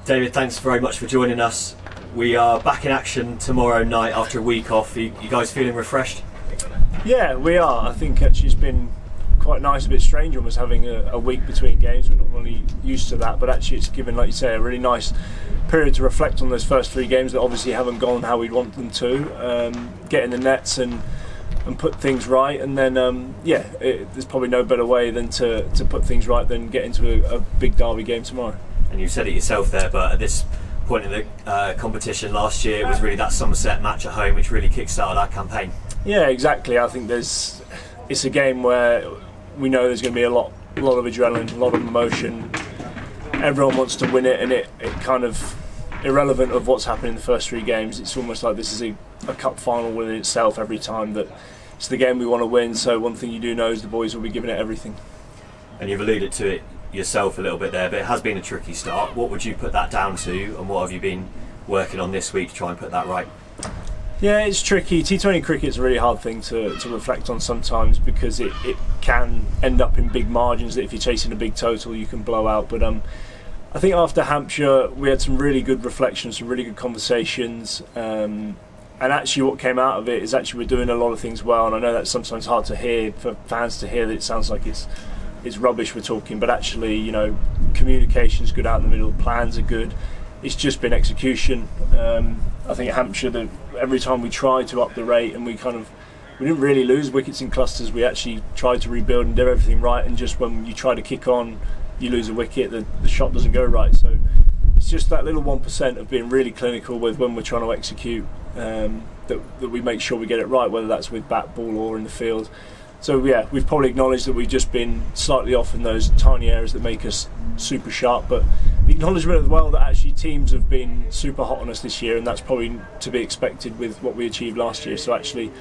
David, thanks very much for joining us. We are back in action tomorrow night after a week off. You guys feeling refreshed? Yeah, we are. I think actually it's been quite nice, a bit strange almost having a week between games. We're not really used to that, but actually it's given, like you say, a really nice period to reflect on those first 3 games that obviously haven't gone how we'd want them to. Get in the nets and put things right, and then there's probably no better way than to put things right than get into a big derby game tomorrow. And you said it yourself there, but at this point in the competition last year, it was really that Somerset match at home which really kick-started our campaign. Yeah, exactly. I think it's a game where we know there's going to be a lot of adrenaline, a lot of emotion. Everyone wants to win it, and it kind of irrelevant of what's happened in the first 3 games. It's almost like this is a cup final within itself every time, that it's the game we want to win. So one thing you do know is the boys will be giving it everything. And you've alluded to it yourself a little bit there, but it has been a tricky start. What would you put that down to, and what have you been working on this week to try and put that right? Yeah, it's tricky. T20 cricket's a really hard thing to reflect on sometimes, because it can end up in big margins that if you're chasing a big total you can blow out. But I think after Hampshire we had some really good reflections, some really good conversations, and actually what came out of it is actually we're doing a lot of things well. And I know that's sometimes hard to hear for fans to hear, that it sounds like it's rubbish we're talking, but actually, you know, communication's good out in the middle, plans are good. It's just been execution. I think at Hampshire, every time we tried to up the rate, and we didn't really lose wickets in clusters. We actually tried to rebuild and do everything right, and just when you try to kick on, you lose a wicket, the shot doesn't go right. So it's just that little 1% of being really clinical with when we're trying to execute, that we make sure we get it right, whether that's with bat, ball or in the field. So yeah, we've probably acknowledged that we've just been slightly off in those tiny areas that make us super sharp, but the acknowledgement as well that actually teams have been super hot on us this year, and that's probably to be expected with what we achieved last year. So actually,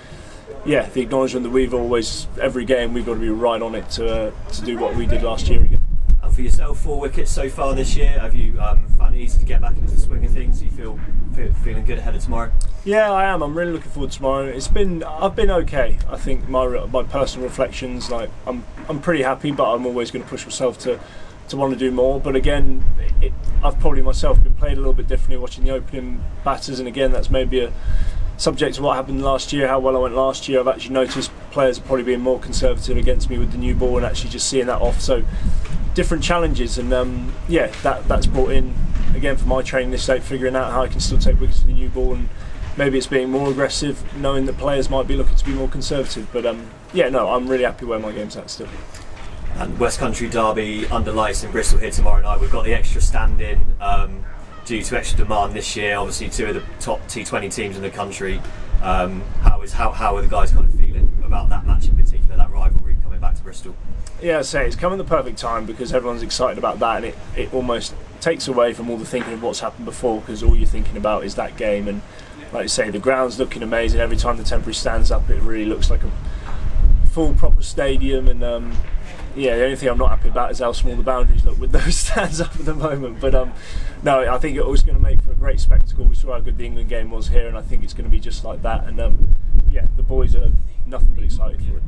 yeah, the acknowledgement that we've always, every game we've got to be right on it to do what we did last year again. And for yourself, 4 wickets so far this year. Have you found it easy to get back into the swing of things? Do you feeling good ahead of tomorrow? Yeah, I am. I'm really looking forward to tomorrow. I've been okay. I think my personal reflections, like I'm pretty happy, but I'm always going to push myself to want to do more. But again, I've probably myself been played a little bit differently watching the opening batters, and again that's maybe a subject to what happened last year, how well I went last year. I've actually noticed players are probably being more conservative against me with the new ball, and actually just seeing that off. So different challenges, and that's brought in again for my training this day, figuring out how I can still take wickets with the new ball, and maybe it's being more aggressive, knowing that players might be looking to be more conservative. But I'm really happy where my game's at still. And West Country derby under lights in Bristol here tomorrow night. We've got the extra stand-in due to extra demand this year. Obviously, 2 of the top T20 teams in the country. How are the guys kind of feeling about that match in particular, that rivalry coming back to Bristol? Yeah, I'd say it's come at the perfect time, because everyone's excited about that, and it almost takes away from all the thinking of what's happened before, because all you're thinking about is that game. And like you say, the ground's looking amazing. Every time the temporary stands up, it really looks like a full proper stadium. And the only thing I'm not happy about is how small the boundaries look with those stands up at the moment. But no, I think it was going to make for a great spectacle. We saw how good the England game was here, and I think it's going to be just like that. And the boys are nothing but excited for it.